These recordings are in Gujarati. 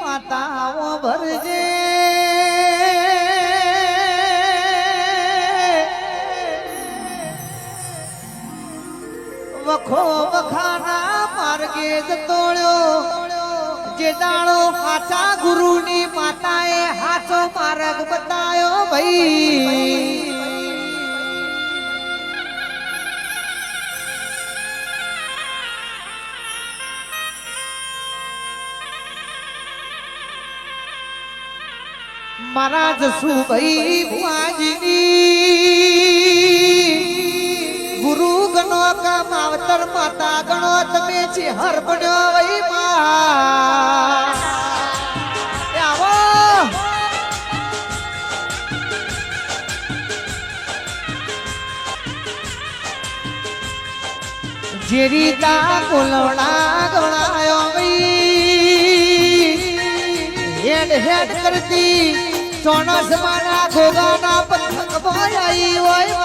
માતાઓ ભરજે વખો વખાના માર્ગે તોડ્યો જે દાડો હાચા ગુરુની માતાએ હાચો માર્ગ બતાયો ભાઈ મારા જસુભાઈ ભુવાજીની ગુરુ ગણો કા માવતર માતા ગણો તમે છે હર બન્યો વઈ માં આવો જે રીતા કોલવડા ગણાયો વઈ હેડ હેડ કરતી ચોણસ માના ગોગાના પથક બોલાઈ હોય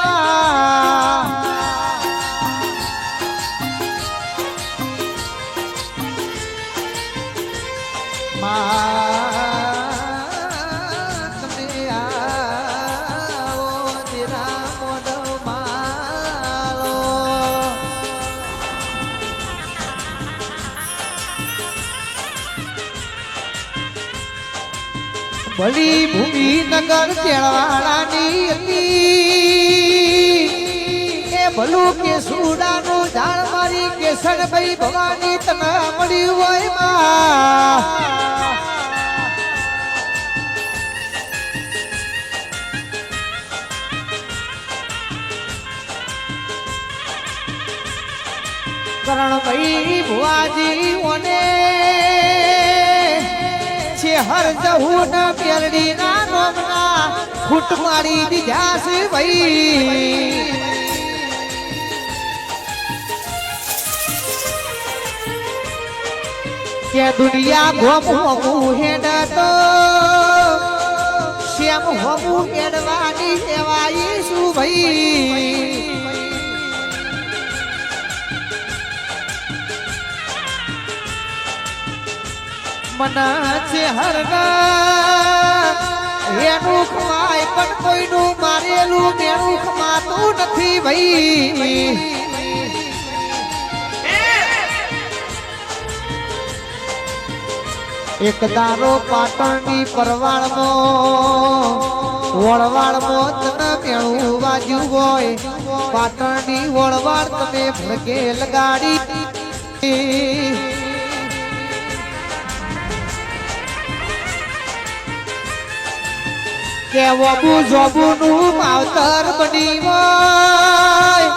તમે આવો તેરા મોઢ મારો ભલી ભૂમિ નગર કેળવાડાની હતી એ ભલું કે સુડાનું ઝાડ મારી કેસરભાઈ ભવાની તને મળ્યું હોય માં કરણભાઈ ભુવાજી ઓને હર જહું ના પેરડી ના નોમના ફૂટ મારી દીધા છે ભાઈ કે દુનિયા ગોમું હેડ તો શ્યામ હોમું હેડવાની સેવાઈ શું ભાઈ મના છે હરના એનું ખવાય પણ કોઈનું મારેલું મેણું ખવાતું નથી ભાઈ એક દારો પાટણની પરવાળમાં વળવાળમાં તને મેણું વાજ્યું હોય પાટણની વળવાળ તમે ભડકે લગાડી કે વબુ જોબુનું માવતર બની હોય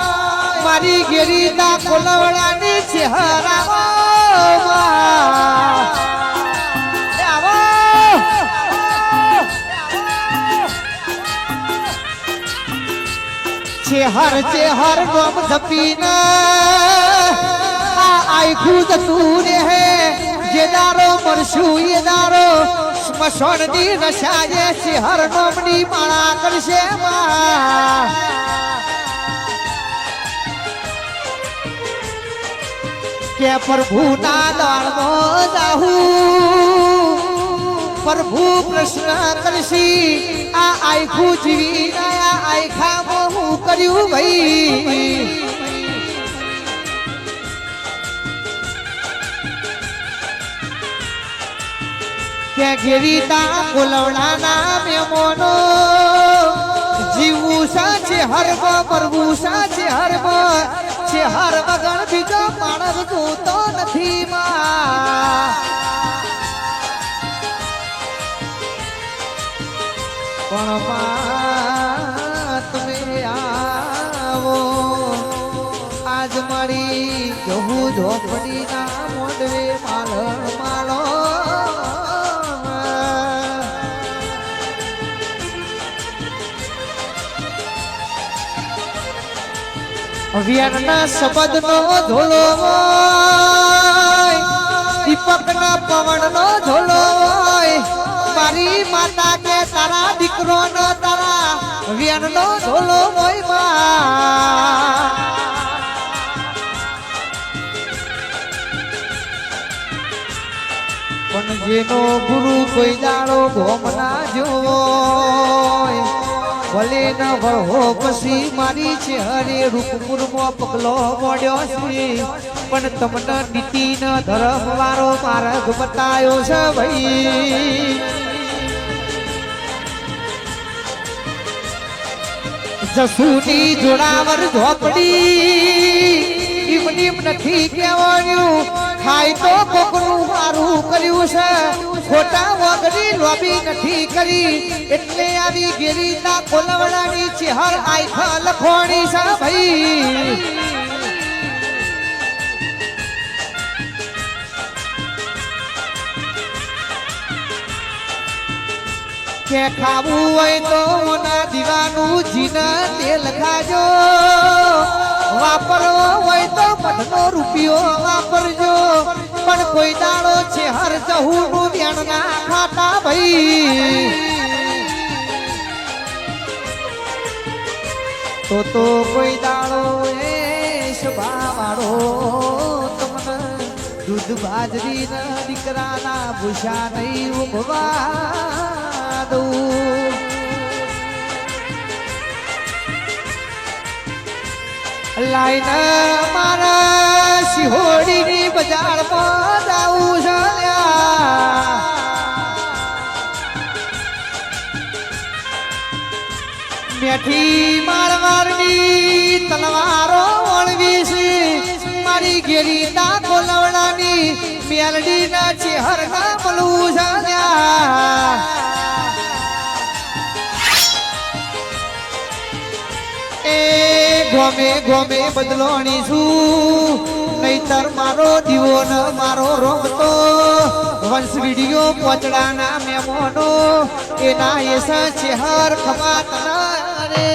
મારી ગેરીના કોલવડાની ચહેરામાં ચેહર ચેહર ગોમ ધપીને આખું જતું રહે જે દારો મરશું એ દારો સ્મશાનની નશાએ ચેહર નોમની માળા કરશે કે પ્રભુના દાળમાં જાહું પ્રભુ પ્રશ્ન કરશી આ આખું જીવી આ આખામાં હું કર્યું ભાઈ કે ગેરીતા કોલવડાના મેમોનો જીવું સાચે હરબ પરવું સાચે હરબ છે હર વગર બીજો માણસ જોતો નથી માં પણ તમે આવો આજ મારી જહુ ઝોપડી ના મોઢવે માલણ માળો વ્યારના શબ્દનો ધોલો હોય દીપકના પવનનો ધોલો હોય મારી માતા કે તારા દીકરો નો તારા વ્યાનનો ધોલો હોય પણ જેનો ગુરુ કોઈ દાડો ગોમના જોવો ભલે ન વળો પછી મારી છે હરે રૂપપુરમાં પગલો મોડ્યો છે પણ તમને નીતિ ન ધર્મ વાળો માર્ગ બતાયો છે ભાઈ જસુની જોડાવર ઝોપડી ઇમનીમ નથી કહેવાનું ખાય તો કોકનું સારું કર્યું છે ખોટા વગરી લોબી નથી કરી એટલે આવી ગિરીતા કોલવડાની ચહેર આઈખા લખોણી છે ભાઈ કે ખાવું હોય તો ના દીવાનું જીના તેલ ખાજો વાપરવો હોય તો મઠનો રૂપિયો વાપરજો પણ કોઈ દાડો છે હર જહુનું વ્યાણ ના ખાતા ભાઈ તો કોઈ દાડો એ સભાવાળો તમને દૂધ બાજરી ના દીકરાના ભૂષા નહીં ઉભવા દઉં લાઈન મારા સિહોડીની બજારમાં જાઉં છે મેઠી મારવારની તલવારો વળવી છે મારી ગેરીતા કોલવડાની મેલડીના ચહેર કામલું છે ગોમે ગોમે બદલોણી છું નહીતર મારો દીવો ન મારો રોગતો વંશ વિડીયો પોચડાના મેમોનો એના એસા ચહેર ખમાત રે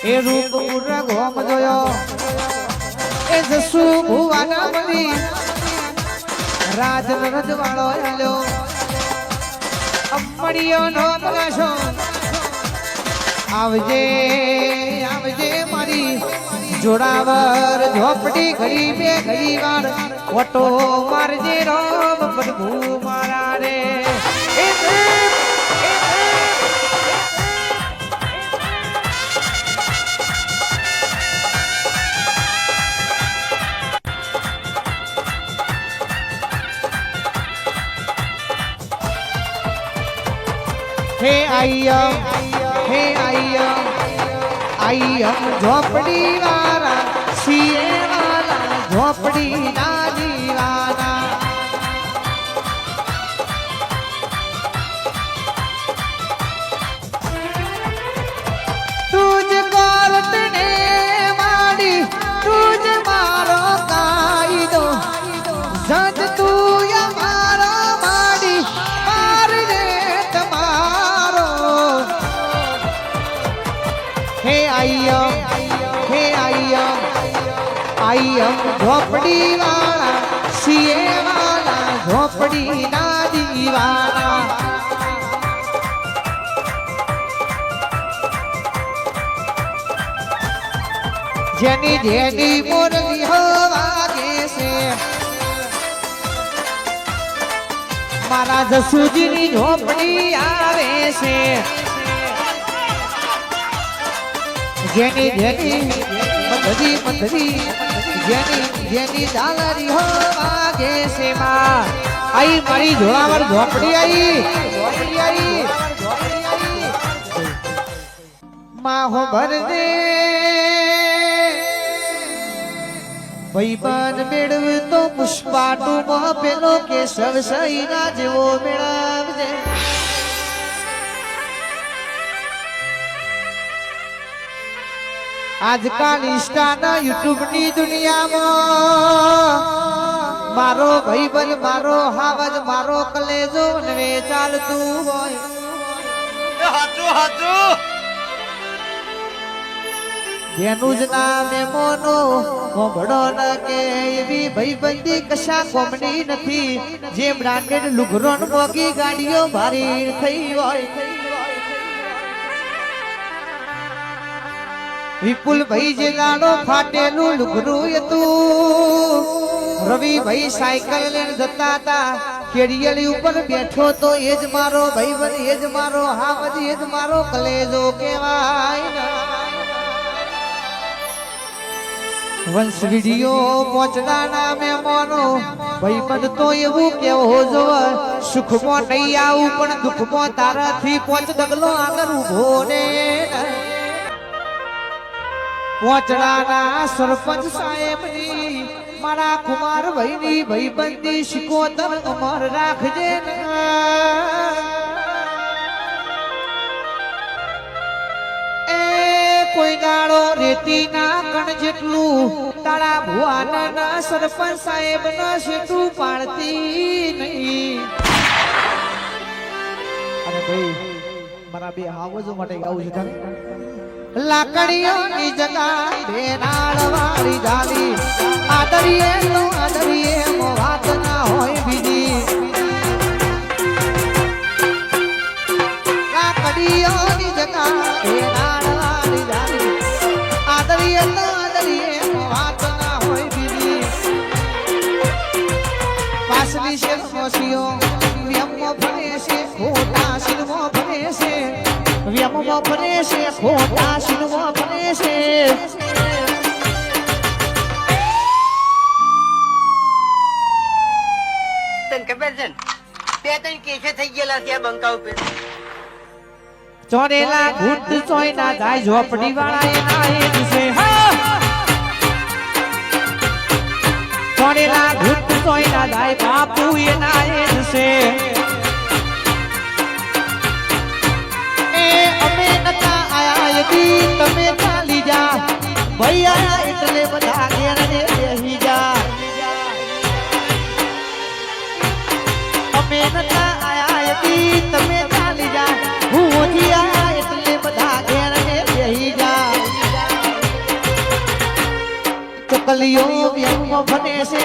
એ રૂપપુર ગોમ જોયો એ જસુ ભુવાના બની રાજ રજવાળો આલ્યો અમડિયો નો પ્રકાશો આવજે આવજે મારી જોડાવર ઝોપડી ઘડી બે ઘડી વાર ઓટો મારજે રોમ પ્રભુ મારા રે हे आइयम झोपड़ी वाला सीए वाला झोपड़ी ना दीवाना तुझ कोर्ट ने मारी तुझ मारो कायदो जज तू आइयम झोपड़ी वाला सीए वाला झोपड़ी ना दीवाना जेनी जेनी मुरली हो आगे से मारा जसूजी झोपड़ी आवे से जेनी जेनी मंदरी मंदरी जेनी जेनी दालरी हो आगे से माँ आई मारी झोलावर झोपड़ी आई माँ हो भर दे भाईबान मेड़व तो पुष्पाटू माँ पेलो के सब सही ना जेवो मेड़व दे આજકાલ ઇન્સ્ટાના યુટ્યુબની દુનિયામાં મારો ભાઈબંધ મારો હાવજ મારો કલેજો નવે ચાલતું હોય હાચું હાચું જેનું જ નામે મોનો મોભડો ન કે એવી ભાઈબંધી કશા કોમની નથી જે બ્રાન્ડેડ લુગરો ને મોગી ગાડીઓ ભારી થઈ હોય વિપુલભાઈ જે ગાડો ફાટેલું લુગરું હતું રવિભાઈ સાયકલ લઈને જતા હતા કેડિયલી ઉપર બેઠો તો એ જ મારો ભાઈબંધ એ જ મારો હાવજ એ જ મારો કલેજો કહેવાય વંશ વિડિયો પહોંચના નામે મોનો ભાઈબંધ તો એવું કેવો જોવે સુખમાં નહીં આવું પણ દુઃખમાં તારાથી પહોંચ ડગલો આગળ ઉભો ને પહોંચડાના સરપંચ સાહેબની મારા કુમારભાઈની ભાઈબંધી શિકોતર અમર રાખજે એ કોઈ દાડો રેતીના કણ જેટલું તારા ભુવાના સરપંચ સાહેબ ના શેઠું પાડતી નહીં અને ભાઈ મારા બે હાવજો માટે ગાવું છે લાકડીઓની જગા બેનાળ વાળી જાલી આદરીએ તો આદરીએ વાત ના હોય બીજી લાકડીઓની જગા બેનાળ વાળી જાલી આદરીએ તો આદરીએ વાત ના હોય બીજી પાસલી છે મોસીઓ વ્યમો ભણે છે ખોટા શિરમો ભણે છે વ્યમો ભણે છે ખોટા શિરમો ભણે છે તને ખબર છે બે ત્રણ કેસે થઈ ગયેલા ત્યાં બંકા ઉપર ચોરેલા ઘૂંટ ચોય ના જાય ઝોપડી વાળા એના એ છે ચોરેલા ઘૂંટ ચોય ના જાય બાપુ એના એ છે તમે ચાલી જા ભૈયા એટલે બધા ઘેર ને બેહી જા અમે નતા આયા હતી તમે ચાલી જા હું ઓછી આયા એટલે બધા ઘેર ને બેહી જા ચકલીઓ વ્યમમાં ભણે છે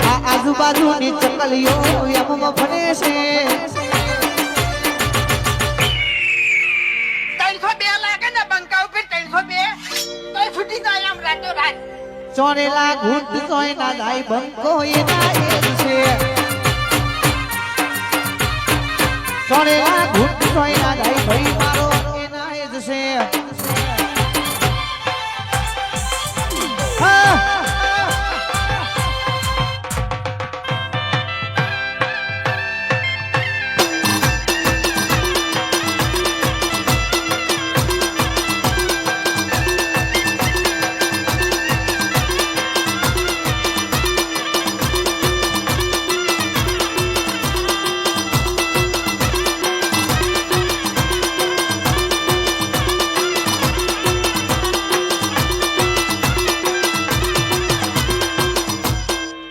આ આજુબાજુની ચકલીઓ વ્યમમાં ભણે છે ચોરેલા ઘૂંટ ચોય ના જાય બંકો એના એ છે ચોરેલા ઘૂંટ ચોય ના જાય ભાઈ મારો એના એ છે